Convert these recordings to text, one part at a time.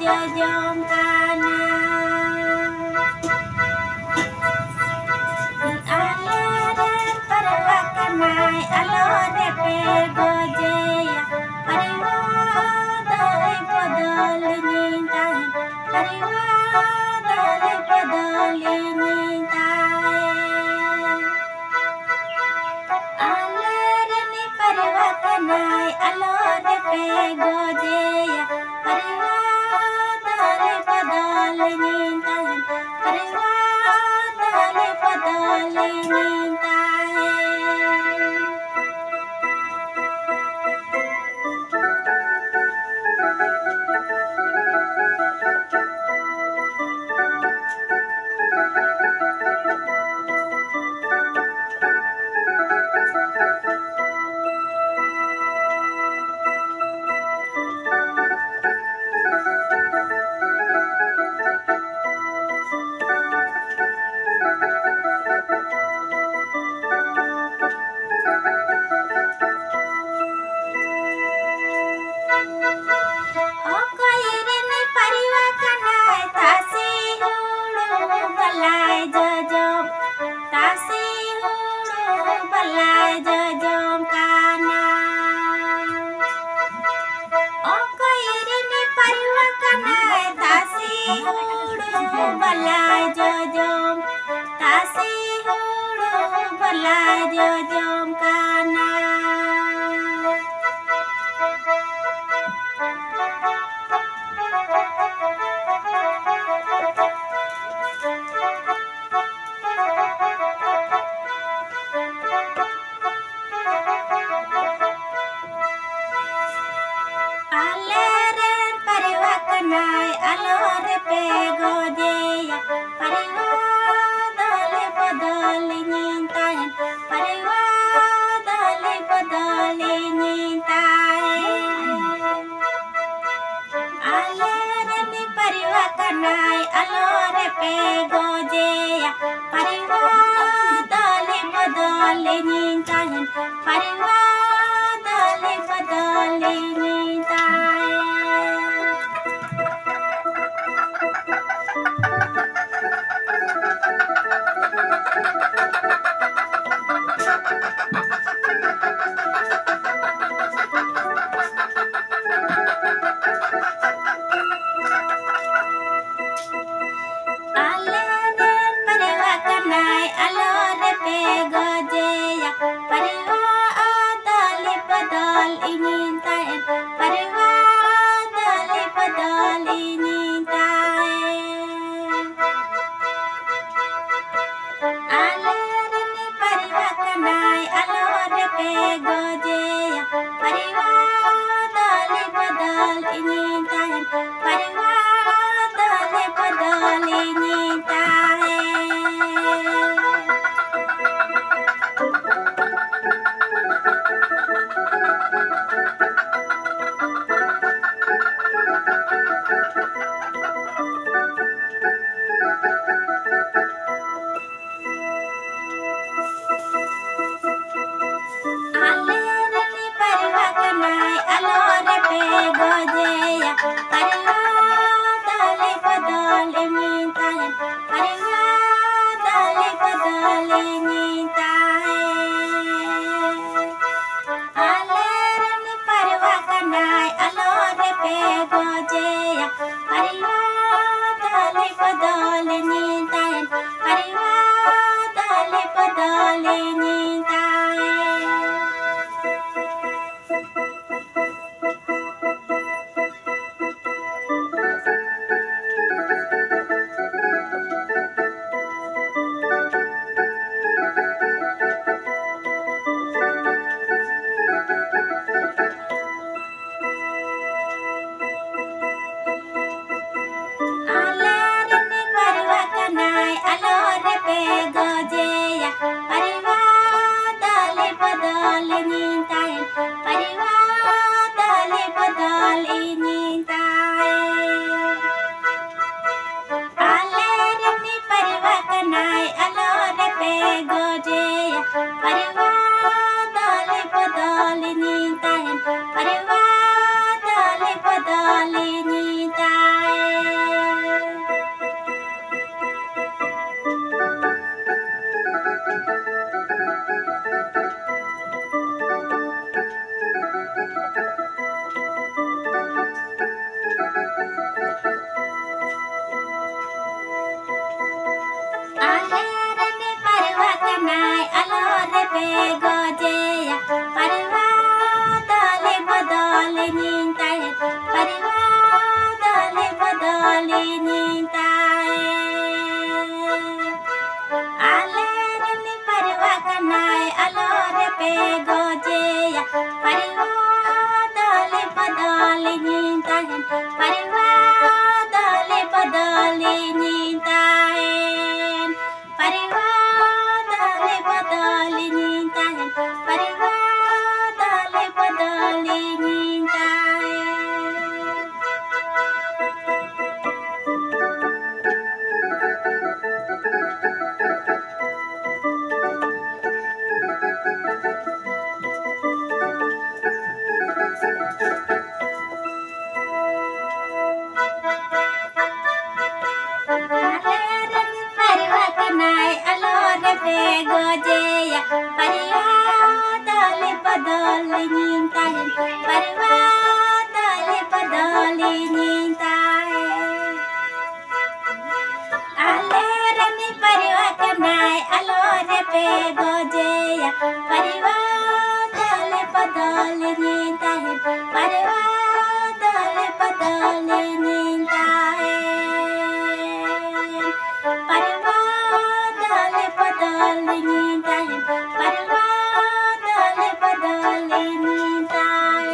jojong kana aleren parwakanai alore pe gojeya pariwa dale podoli nintai pariwa dale podoli nintai aleren parwakanai alore pe gojeya pariwa dale podoli nintai pariwa dale podoli nintai Okoireni pariwakanai tasi hulu balai jojom tasi hulu balai jojom kana Okoireni pariwakanai tasi hulu balai jojom tasi hulu balai jojom kana aleren pariwakanai alore pe gojeya pariwa dale podoli nintai pariwa dale podoli nintai aleren pariwakanai alore pe gojeya pariwa dale podoli nintai pariwa dale podoli nintai aleren pariwakanai alore pe gojeya pariwa dale podoli nintai pariwa dale podoli nintai aleren pariwakanai alore pe gojeya pariwa dale podoli nintai pariwa dale podoli nintai aleren pariwakanai alore pe gojeya pariwa dale podoli nintai pariwa dale podoli nintai aleren pariwakanai alore pe gojeya pariwa dale podoli nintai pariwa dale podoli nintai aleren pariwakanai alore pe gojeya pariwa dale podoli nintai pariwa dale podoli nintai aleren pariwakanai alore pe gojeya pariwa dale podoli nintai pariwa dale podoli nintai Alereni parwa kanai alore pe gojeya parwa dole bodole nintai parwa dole bodole nintai alereni parwa kanai alore pe gojeya parwa dole bodole nintai parwa dole bodole nintai Parivadale badale nintai, parivadale badale nintai. Alereni parwa kanai alore pe gojeya parivadale badale nintai parivadale badale nintai alereni parwa kanai alore pe gojeya parivadale badale nintai parivadale badale nintai Parivadale badale nintai, parivadale badale nintai.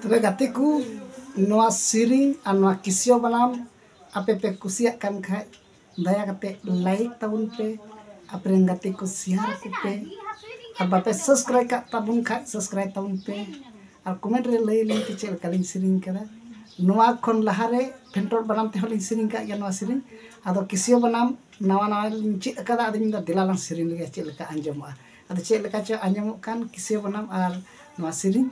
Tebe gateku noa siring anwa kisio balam ape pe kusiak kan khai daya kate like tabun pe apren gateku share ku pe ar bape subscribe ka tabun khai subscribe tabun pe ar comment re lay link te chel kalin siring kada noa khon lahare pentor balam te holin siring ka ya noa siring ado kisio banam nawa nawa linci kada adin da dilalang siring le chel ka anjamo ado chel ka cha anjamo kan kisio banam ar noa siring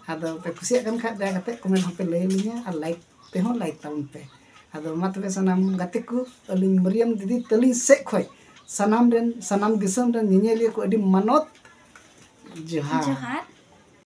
ado pe kusiak kan kha daya kate comment hope lay linya ar like te ho like tabun pe ado matbe sanam gateku aling Mariam didi teling sek khoi sanam disam dan nyenyeli ko adi manot johar.